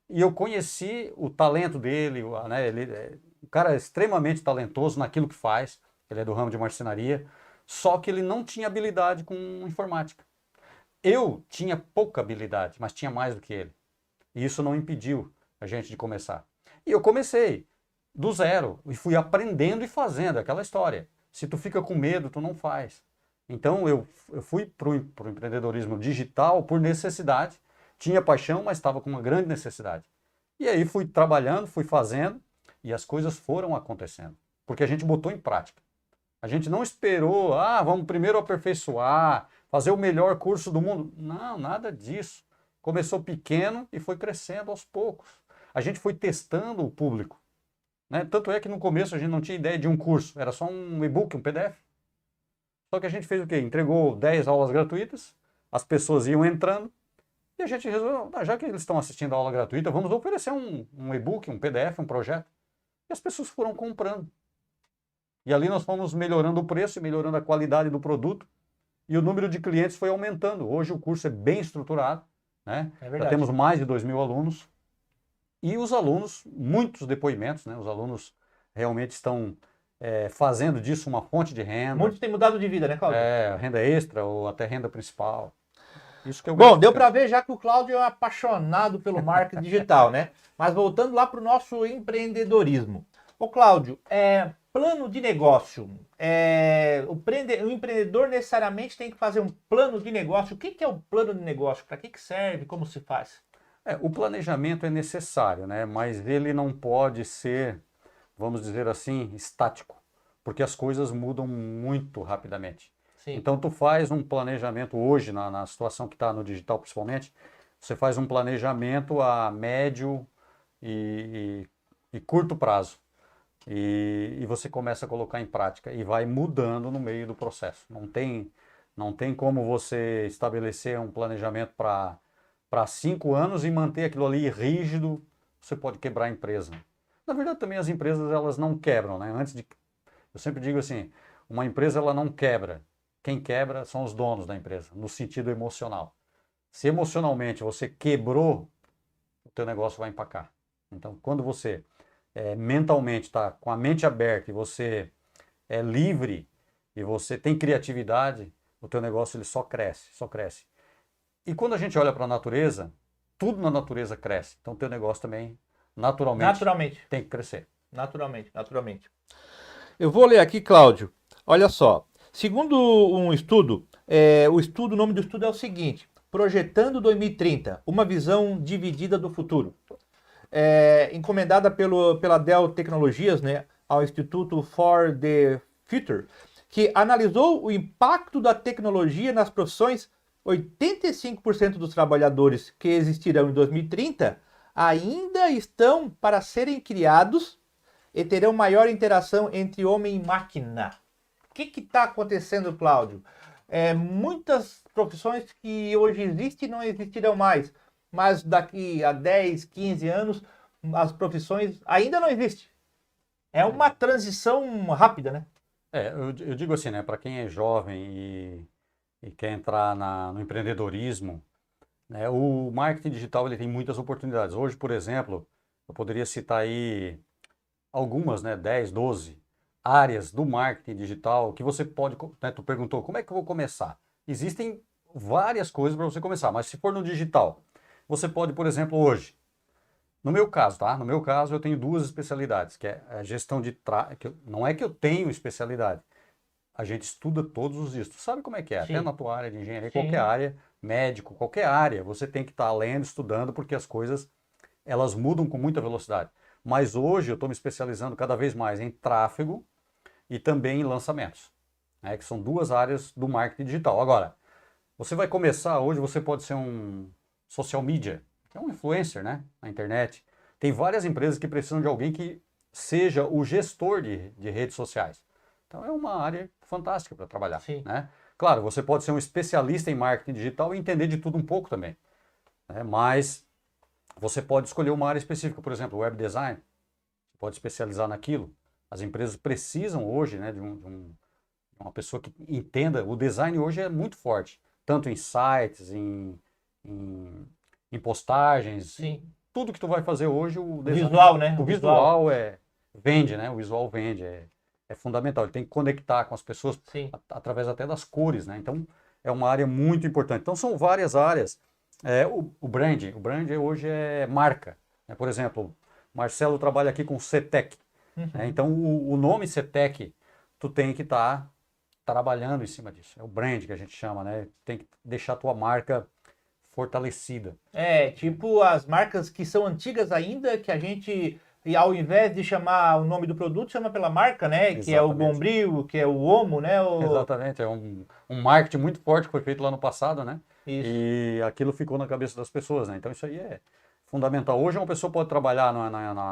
E eu conheci o talento dele, né? Ele é um cara extremamente talentoso naquilo que faz. Ele é do ramo de marcenaria, só que ele não tinha habilidade com informática. Eu tinha pouca habilidade, mas tinha mais do que ele. E isso não impediu a gente de começar. E eu comecei do zero e fui aprendendo e fazendo aquela história. Se tu fica com medo, tu não faz. Então eu fui para o empreendedorismo digital por necessidade. Tinha paixão, mas estava com uma grande necessidade. E aí fui trabalhando, fui fazendo e as coisas foram acontecendo. Porque a gente botou em prática. A gente não esperou, vamos primeiro aperfeiçoar, fazer o melhor curso do mundo. Não, nada disso. Começou pequeno e foi crescendo aos poucos. A gente foi testando o público. Né? Tanto é que no começo a gente não tinha ideia de um curso, era só um e-book, um PDF. Só que a gente fez o quê? Entregou 10 aulas gratuitas, as pessoas iam entrando, e a gente resolveu, já que eles estão assistindo a aula gratuita, vamos oferecer um e-book, um PDF, um projeto. E as pessoas foram comprando. E ali nós fomos melhorando o preço, melhorando a qualidade do produto, e o número de clientes foi aumentando. Hoje o curso é bem estruturado, né? Já temos mais de 2.000 alunos. E os alunos, muitos depoimentos, né? Os alunos realmente estão fazendo disso uma fonte de renda. Muitos têm mudado de vida, né, Cláudio? Renda extra ou até renda principal. Isso que eu Bom, deu para ver já que o Cláudio é apaixonado pelo marketing digital, né? Mas voltando lá para o nosso empreendedorismo. Ô Cláudio, plano de negócio. O empreendedor necessariamente tem que fazer um plano de negócio. O que é o plano de negócio? Para que serve? Como se faz? O planejamento é necessário, né? Mas ele não pode ser, vamos dizer assim, estático, porque as coisas mudam muito rapidamente. Sim. Então tu faz um planejamento hoje, na situação que está no digital principalmente, você faz um planejamento a médio e curto prazo. E você começa a colocar em prática e vai mudando no meio do processo. Não tem como você estabelecer um planejamento para 5 anos e manter aquilo ali rígido, você pode quebrar a empresa. Na verdade, também as empresas elas não quebram, né? Eu sempre digo assim, uma empresa ela não quebra. Quem quebra são os donos da empresa, no sentido emocional. Se emocionalmente você quebrou, o teu negócio vai empacar. Então, quando você mentalmente está com a mente aberta e você é livre e você tem criatividade, o teu negócio ele só cresce, só cresce. E quando a gente olha para a natureza, tudo na natureza cresce. Então o teu negócio também, naturalmente tem que crescer. Naturalmente. Eu vou ler aqui, Cláudio. Olha só. Segundo um estudo, o nome do estudo é o seguinte: Projetando 2030, uma visão dividida do futuro. Encomendada pela Dell Tecnologias, né, ao Instituto for the Future, que analisou o impacto da tecnologia nas profissões. 85% dos trabalhadores que existirão em 2030 ainda estão para serem criados e terão maior interação entre homem e máquina. O que está acontecendo, Cláudio? Muitas profissões que hoje existem não existirão mais, mas daqui a 10, 15 anos as profissões ainda não existem. É uma transição rápida, né? Eu digo assim, né, para quem é jovem e quer entrar no empreendedorismo, né, o marketing digital ele tem muitas oportunidades. Hoje, por exemplo, eu poderia citar aí algumas, né, 10, 12 áreas do marketing digital que você pode, né, tu perguntou, como é que eu vou começar? Existem várias coisas para você começar, mas se for no digital, você pode, por exemplo, hoje, no meu caso, tá? No meu caso, eu tenho duas especialidades, que é a gestão de tráfego. Não é que eu tenho especialidade, a gente estuda todos os dias. Tu sabe como é que é? Até Sim, na tua área de engenharia, qualquer sim, área, médico, qualquer área, você tem que estar lendo, estudando, porque as coisas elas mudam com muita velocidade. Mas hoje eu estou me especializando cada vez mais em tráfego e também em lançamentos, né? Que são duas áreas do marketing digital. Agora, você vai começar hoje, você pode ser um social media, que é um influencer, né, na internet. Tem várias empresas que precisam de alguém que seja o gestor de redes sociais. Então é uma área fantástica para trabalhar, sim. né? Claro, você pode ser um especialista em marketing digital e entender de tudo um pouco também, né? Mas você pode escolher uma área específica, por exemplo, web design, você pode especializar naquilo. As empresas precisam hoje, né, uma pessoa que entenda. O design hoje é muito forte, tanto em sites, em, em postagens, Sim. tudo que tu vai fazer hoje, o O design, visual, né? o O visual. visual vende, né? O visual vende, é fundamental. Ele tem que conectar com as pessoas Sim. através até das cores, né? Então é uma área muito importante. Então são várias áreas. O brand hoje é marca, né? Por exemplo, Marcelo trabalha aqui com CETEC, né? Uhum. Então o nome CETEC, tu tem que estar trabalhando em cima disso. É o brand que a gente chama, né? Tem que deixar a tua marca fortalecida. É, tipo as marcas que são antigas ainda, que a gente, e ao invés de chamar o nome do produto, chama pela marca, né? Que é o Exatamente. Bombril, que é o Omo, né? Exatamente. É um marketing muito forte que foi feito lá no passado, né? Isso. E aquilo ficou na cabeça das pessoas, né? Então isso aí é fundamental. Hoje uma pessoa pode trabalhar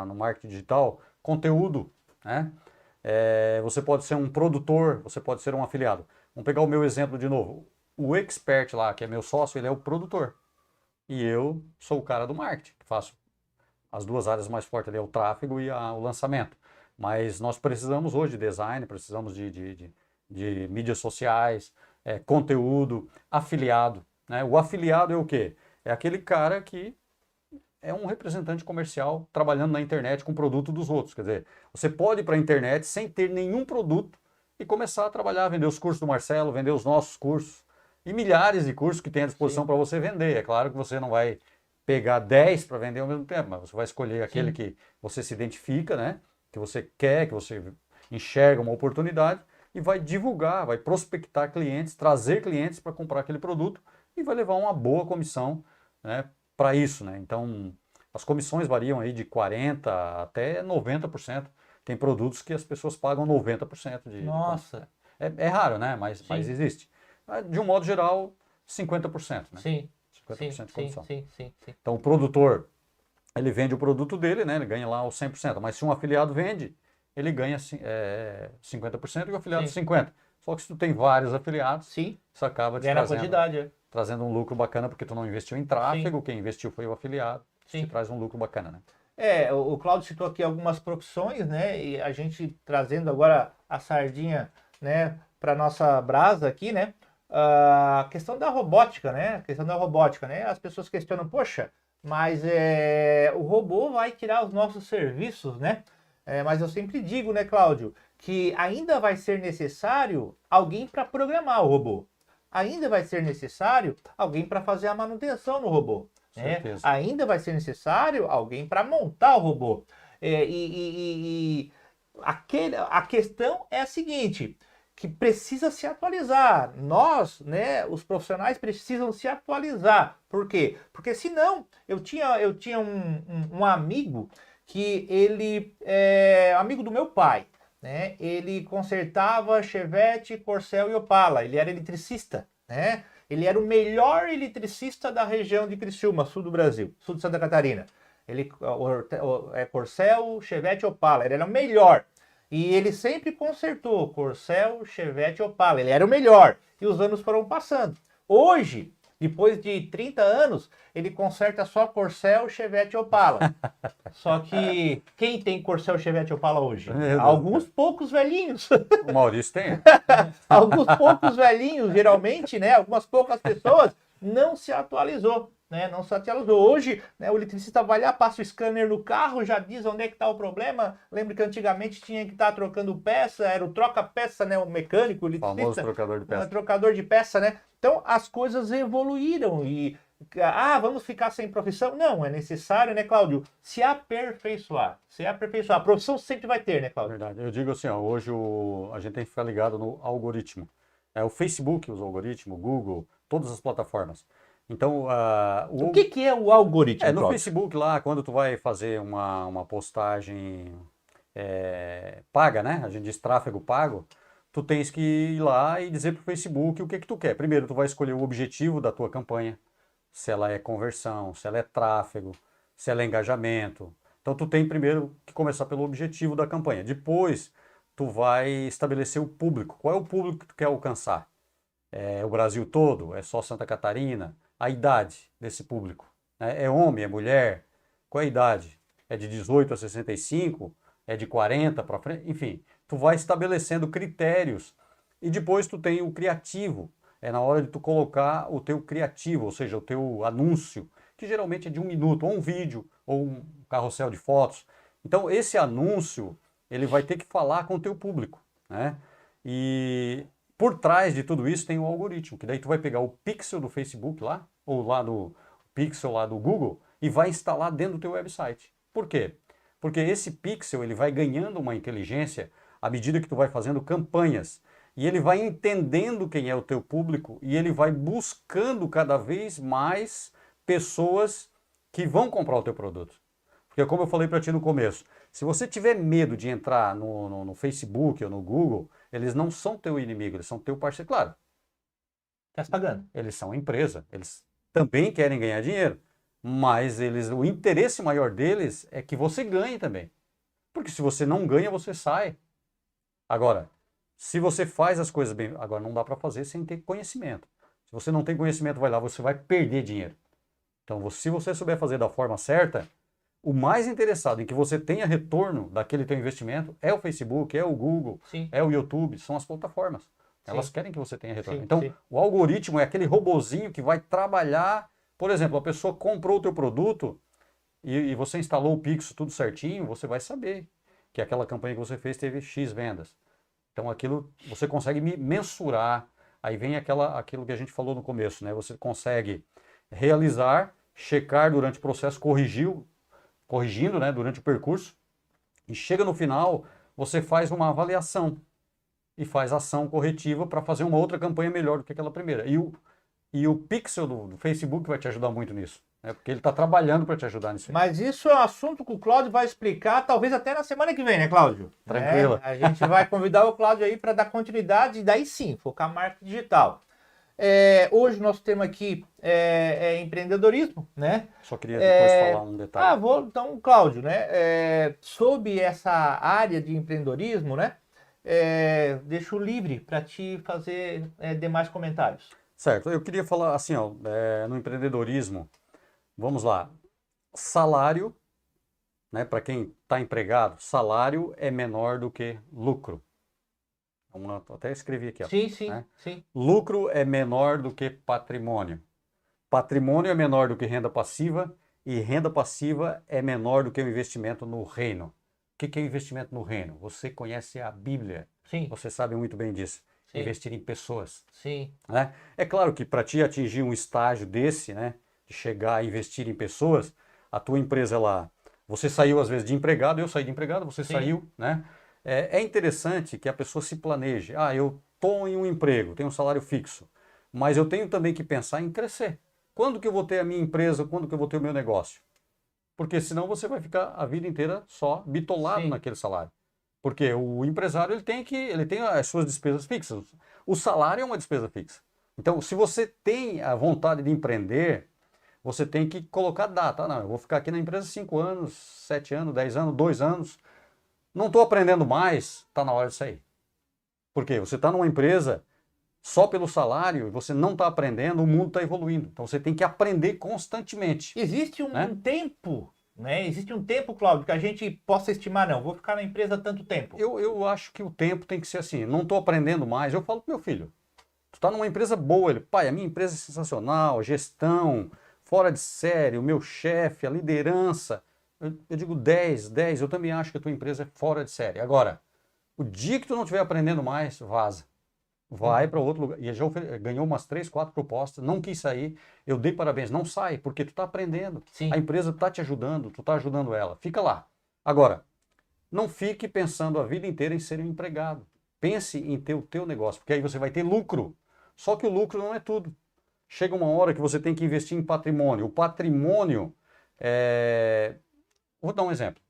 no marketing digital, conteúdo, né? Você pode ser um produtor, você pode ser um afiliado. Vamos pegar o meu exemplo de novo. O expert lá, que é meu sócio, ele é o produtor. E eu sou o cara do marketing, que faço as duas áreas mais fortes ali, é o tráfego e o lançamento. Mas nós precisamos hoje de design, precisamos de mídias sociais, conteúdo, afiliado, né? O afiliado é o quê? É aquele cara que é um representante comercial trabalhando na internet com o produto dos outros. Quer dizer, você pode ir para a internet sem ter nenhum produto e começar a trabalhar, vender os cursos do Marcelo, vender os nossos cursos e milhares de cursos que tem à disposição Sim. para você vender. É claro que você não vai pegar 10 para vender ao mesmo tempo, mas você vai escolher aquele Sim. que você se identifica, né? Que você quer, que você enxerga uma oportunidade e vai divulgar, vai prospectar clientes, trazer clientes para comprar aquele produto e vai levar uma boa comissão, né, para isso, né? Então, as comissões variam aí de 40% até 90%. Tem produtos que as pessoas pagam 90% de comissão. Nossa. É raro, né? Mas Sim. existe. De um modo geral, 50%, né? Sim. Sim. 50% de Sim. comissão. Sim. Sim. Sim. Então, o produtor, ele vende o produto dele, né? Ele ganha lá os 100%. Mas se um afiliado vende, ele ganha 50% e o afiliado Sim. 50%. Só que se tu tem vários afiliados, Sim. isso acaba te Ganha na quantidade. trazendo um lucro bacana, porque tu não investiu em Sim. tráfego, quem investiu foi o afiliado. Isso te Sim. traz um lucro bacana, né? O Claudio citou aqui algumas profissões, né? E a gente trazendo agora a sardinha, né, para nossa brasa aqui, né? A questão da robótica, né? A questão da robótica, né? As pessoas questionam, poxa, mas o robô vai tirar os nossos serviços, né? Mas eu sempre digo, né, Cláudio, que ainda vai ser necessário alguém para programar o robô. Ainda vai ser necessário alguém para fazer a manutenção no robô. Né? Certeza. Ainda vai ser necessário alguém para montar o robô. A questão é a seguinte, que precisa se atualizar. Nós, né, os profissionais precisam se atualizar. Por quê? Porque senão, eu tinha um amigo que ele é amigo do meu pai. Né? Ele consertava Chevette, Corcel e Opala. Ele era eletricista. Né? Ele era o melhor eletricista da região de Criciúma, sul do Brasil, sul de Santa Catarina. Ele Corcel, Chevette, Opala. Ele era o melhor. E ele sempre consertou Corcel, Chevette, Opala. Ele era o melhor. E os anos foram passando. Hoje, Depois de 30 anos, ele conserta só Corcel, Chevette e Opala. Só que quem tem Corcel, Chevette e Opala hoje? Meu Deus. Alguns poucos velhinhos. O Maurício tem. Alguns poucos velhinhos, geralmente, né? Algumas poucas pessoas não se atualizou. Né, não se atualizou. Hoje, né, o eletricista vai lá, passa o scanner no carro, já diz onde é que está o problema. Lembra que antigamente tinha que estar trocando peça, era o troca-peça, né, o mecânico, o eletricista. Famoso trocador de peça. Trocador de peça, né? Então, as coisas evoluíram e... vamos ficar sem profissão? Não, é necessário, né, Cláudio, se aperfeiçoar. Se aperfeiçoar. A profissão sempre vai ter, né, Cláudio? Verdade. Eu digo assim, ó, hoje a gente tem que ficar ligado no algoritmo. O Facebook usa o algoritmo, o Google, todas as plataformas. Então, o que é o algoritmo? No Facebook lá, quando tu vai fazer uma postagem paga, né? A gente diz tráfego pago, tu tens que ir lá e dizer para o Facebook o que tu quer. Primeiro, tu vai escolher o objetivo da tua campanha, se ela é conversão, se ela é tráfego, se ela é engajamento. Então, tu tem primeiro que começar pelo objetivo da campanha. Depois, tu vai estabelecer o público. Qual é o público que tu quer alcançar? É o Brasil todo? É só Santa Catarina? A idade desse público. É homem, é mulher? Qual é a idade? É de 18 a 65? É de 40 para frente? Enfim, tu vai estabelecendo critérios e depois tu tem o criativo. É na hora de tu colocar o teu criativo, ou seja, o teu anúncio, que geralmente é de 1 minuto, ou um vídeo, ou um carrossel de fotos. Então, esse anúncio, ele vai ter que falar com o teu público, né? E por trás de tudo isso tem o algoritmo, que daí tu vai pegar o pixel do Facebook lá, ou lá do pixel lá do Google, e vai instalar dentro do teu website. Por quê? Porque esse pixel ele vai ganhando uma inteligência à medida que tu vai fazendo campanhas. E ele vai entendendo quem é o teu público e ele vai buscando cada vez mais pessoas que vão comprar o teu produto. Porque como eu falei para ti no começo, se você tiver medo de entrar no Facebook ou no Google, eles não são teu inimigo, eles são teu parceiro. Claro, tá pagando. Eles são empresa, eles também querem ganhar dinheiro, mas o interesse maior deles é que você ganhe também. Porque se você não ganha, você sai. Agora, se você faz as coisas bem, agora não dá para fazer sem ter conhecimento. Se você não tem conhecimento, vai lá, você vai perder dinheiro. Então, se você souber fazer da forma certa, o mais interessado em que você tenha retorno daquele teu investimento é o Facebook, é o Google, Sim. é o YouTube, são as plataformas. Elas Sim. querem que você tenha retorno. Sim, então, sim. O algoritmo é aquele robozinho que vai trabalhar. Por exemplo, a pessoa comprou o teu produto e você instalou o Pixel tudo certinho, você vai saber que aquela campanha que você fez teve X vendas. Então, aquilo você consegue mensurar. Aí vem aquilo que a gente falou no começo, né? Você consegue realizar, checar durante o processo, corrigindo, né, durante o percurso, e chega no final, você faz uma avaliação e faz ação corretiva para fazer uma outra campanha melhor do que aquela primeira. E o pixel do Facebook vai te ajudar muito nisso, né, porque ele está trabalhando para te ajudar nisso. Mas isso é um assunto que o Cláudio vai explicar, talvez até na semana que vem, né, Cláudio? Tranquilo. A gente vai convidar o Cláudio aí para dar continuidade e daí sim, focar marketing digital. Hoje o nosso tema aqui é empreendedorismo, né? Só queria depois falar um detalhe. Então, Cláudio, né? Sob essa área de empreendedorismo, né? Deixo livre para te fazer demais comentários. Certo, eu queria falar assim, ó, no empreendedorismo, vamos lá, salário, né? Para quem está empregado, salário é menor do que lucro. Até escrevi aqui, ó. Sim, sim, né? sim. Lucro é menor do que patrimônio. Patrimônio é menor do que renda passiva e renda passiva é menor do que o investimento no reino. O que é investimento no reino? Você conhece a Bíblia. Sim. Você sabe muito bem disso. Sim. Investir em pessoas. Sim. Né? É claro que para ti atingir um estágio desse, né, de chegar a investir em pessoas, a tua empresa lá, você saiu às vezes de empregado, eu saí de empregado, você Sim. saiu, né? É interessante que a pessoa se planeje. Eu estou em um emprego, tenho um salário fixo, mas eu tenho também que pensar em crescer. Quando que eu vou ter a minha empresa? Quando que eu vou ter o meu negócio? Porque senão você vai ficar a vida inteira só bitolado Sim. naquele salário. Porque o empresário ele tem as suas despesas fixas. O salário é uma despesa fixa. Então, se você tem a vontade de empreender, você tem que colocar data. Não, eu vou ficar aqui na empresa 5 anos, 7 anos, 10 anos, 2 anos. Não estou aprendendo mais, está na hora de sair. Por quê? Você está numa empresa só pelo salário, você não está aprendendo, o mundo está evoluindo. Então você tem que aprender constantemente. Existe né? um tempo, né? Existe um tempo, Cláudio, que a gente possa estimar, não, vou ficar na empresa tanto tempo. Eu acho que o tempo tem que ser assim, não estou aprendendo mais. Eu falo pro meu filho, tu está numa empresa boa, ele, pai, a minha empresa é sensacional, gestão, fora de série, o meu chefe, a liderança. Eu digo 10, eu também acho que a tua empresa é fora de série. Agora, o dia que tu não estiver aprendendo mais, vaza. Vai para outro lugar. E já ganhou umas 3, 4 propostas, não quis sair. Eu dei parabéns. Não sai, porque tu está aprendendo. Sim. A empresa está te ajudando, tu está ajudando ela. Fica lá. Agora, não fique pensando a vida inteira em ser um empregado. Pense em ter o teu negócio, porque aí você vai ter lucro. Só que o lucro não é tudo. Chega uma hora que você tem que investir em patrimônio. O patrimônio é... Vou dar um exemplo.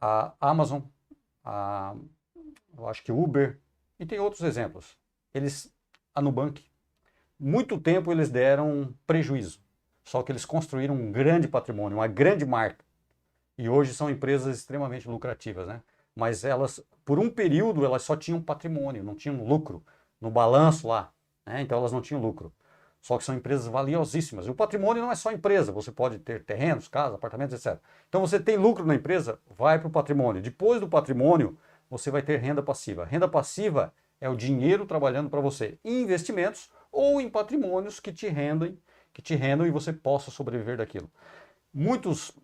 A Amazon, eu acho que Uber, e tem outros exemplos. A Nubank, muito tempo eles deram prejuízo. Só que eles construíram um grande patrimônio, uma grande marca. E hoje são empresas extremamente lucrativas, né? Mas elas, por um período, elas só tinham patrimônio, não tinham lucro no balanço lá, né? Então elas não tinham lucro. Só que são empresas valiosíssimas. E o patrimônio não é só empresa, você pode ter terrenos, casas, apartamentos, etc. Então você tem lucro na empresa, vai para o patrimônio. Depois do patrimônio, você vai ter renda passiva. Renda passiva é o dinheiro trabalhando para você em investimentos ou em patrimônios que te rendam e você possa sobreviver daquilo. Muitos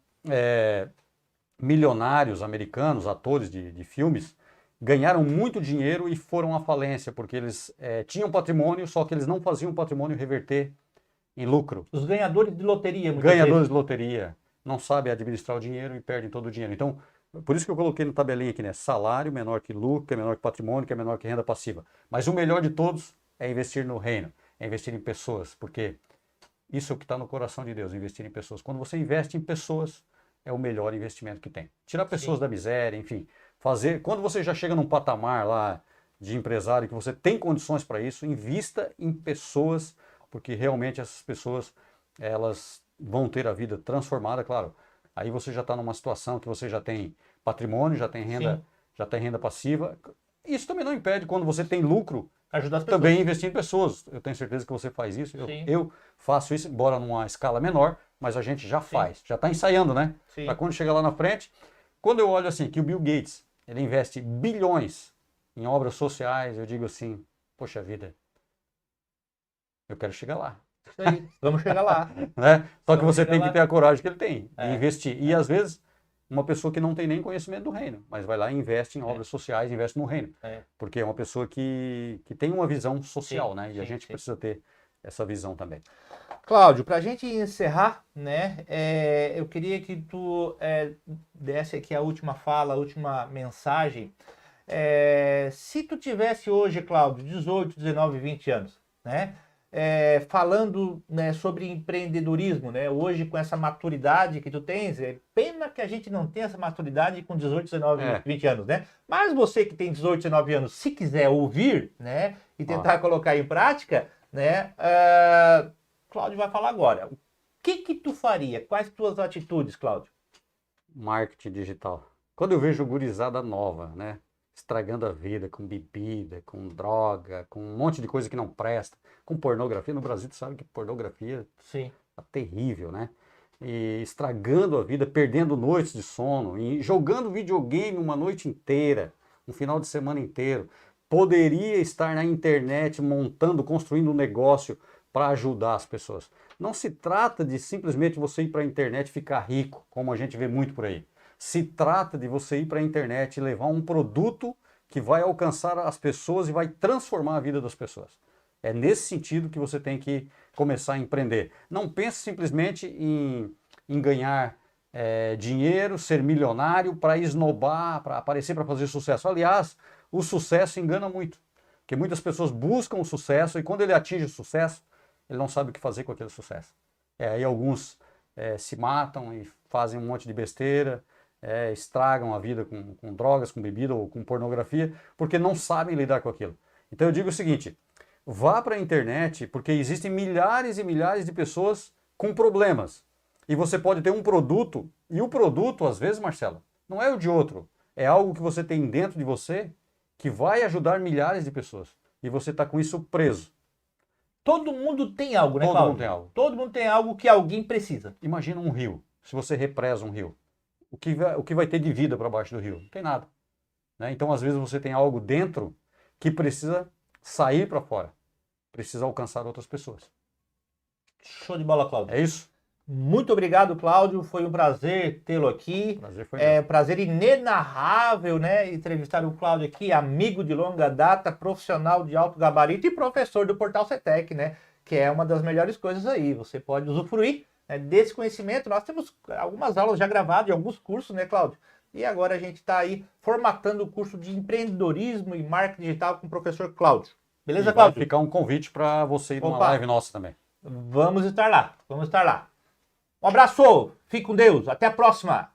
milionários americanos, atores de filmes, ganharam muito dinheiro e foram à falência, porque eles tinham patrimônio, só que eles não faziam o patrimônio reverter em lucro. Os ganhadores de loteria, Ganhadores de loteria, não sabem administrar o dinheiro e perdem todo o dinheiro. Então, por isso que eu coloquei no tabelinha aqui, né? Salário menor que lucro, que é menor que patrimônio, que é menor que renda passiva. Mas o melhor de todos é investir no reino, é investir em pessoas, porque isso é o que está no coração de Deus, investir em pessoas. Quando você investe em pessoas, é o melhor investimento que tem. Tirar pessoas da miséria, enfim, fazer... Quando você já chega num patamar lá de empresário, que você tem condições para isso, invista em pessoas, porque realmente essas pessoas, elas vão ter a vida transformada, claro. Aí você já está numa situação que você já tem patrimônio, já tem renda passiva. Isso também não impede, quando você tem lucro, ajudar as pessoas. Também investir em pessoas. Eu tenho certeza que você faz isso. Eu faço isso, embora numa escala menor, mas a gente já faz. Já está ensaiando, né? Para quando chegar lá na frente. Quando eu olho assim, que o Bill Gates, ele investe bilhões em obras sociais, eu digo assim, poxa vida, eu quero chegar lá. Isso aí, vamos chegar lá. Né? Só que você tem que ter a coragem que ele tem, de investir. E às vezes, uma pessoa que não tem nem conhecimento do reino, mas vai lá e investe em obras sociais, investe no reino. Porque é uma pessoa que tem uma visão social, né? E a gente precisa ter essa visão também. Cláudio, para a gente encerrar, né? Eu queria que tu desse aqui a última fala, a última mensagem. Se tu tivesse hoje, Cláudio, 18, 19, 20 anos, né? Falando, né, sobre empreendedorismo, né? Hoje, com essa maturidade que tu tens, é pena que a gente não tenha essa maturidade com 18, 19, 20 anos, né? Mas você que tem 18, 19 anos, se quiser ouvir, né, e tentar colocar em prática, né, Cláudio vai falar agora. O que tu faria? Quais tuas atitudes, Cláudio? Marketing digital. Quando eu vejo gurizada nova, né, estragando a vida com bebida, com droga, com um monte de coisa que não presta, com pornografia. No Brasil, tu sabe que pornografia tá terrível, né? E estragando a vida, perdendo noites de sono, e jogando videogame uma noite inteira, um final de semana inteiro. Poderia estar na internet montando, construindo um negócio para ajudar as pessoas. Não se trata de simplesmente você ir para a internet e ficar rico, como a gente vê muito por aí. Se trata de você ir para a internet e levar um produto que vai alcançar as pessoas e vai transformar a vida das pessoas. É nesse sentido que você tem que começar a empreender. Não pense simplesmente em ganhar dinheiro, ser milionário para esnobar, para aparecer, para fazer sucesso. Aliás, o sucesso engana muito. Porque muitas pessoas buscam o sucesso e quando ele atinge o sucesso, ele não sabe o que fazer com aquele sucesso. Aí alguns se matam e fazem um monte de besteira, estragam a vida com drogas, com bebida ou com pornografia, porque não sabem lidar com aquilo. Então eu digo o seguinte, vá para a internet, porque existem milhares e milhares de pessoas com problemas. E você pode ter um produto, e o produto, às vezes, Marcelo, não é o de outro, é algo que você tem dentro de você que vai ajudar milhares de pessoas. e você está com isso preso. Todo mundo tem algo, né, Todo Cláudio? mundo tem algo. Todo mundo tem algo que alguém precisa. Imagina um rio. Se você represa um rio, o que vai ter de vida para baixo do rio? Não tem nada. Né? Então, às vezes, você tem algo dentro que precisa sair para fora. Precisa alcançar outras pessoas. Show de bola, Cláudio. É isso? Muito obrigado, Cláudio. Foi um prazer tê-lo aqui. Prazer foi meu. Prazer inenarrável, né? Entrevistar o Cláudio aqui, amigo de longa data, profissional de alto gabarito e professor do Portal CETEC, né? Que é uma das melhores coisas aí. Você pode usufruir, né, desse conhecimento. Nós temos algumas aulas já gravadas, alguns cursos, né, Cláudio? E agora a gente está aí formatando o curso de empreendedorismo e marketing digital com o professor Cláudio. Beleza, Vai Cláudio? ficar um convite para você ir numa Opa. live nossa também. Vamos estar lá. Um abraço, fique com Deus, até a próxima.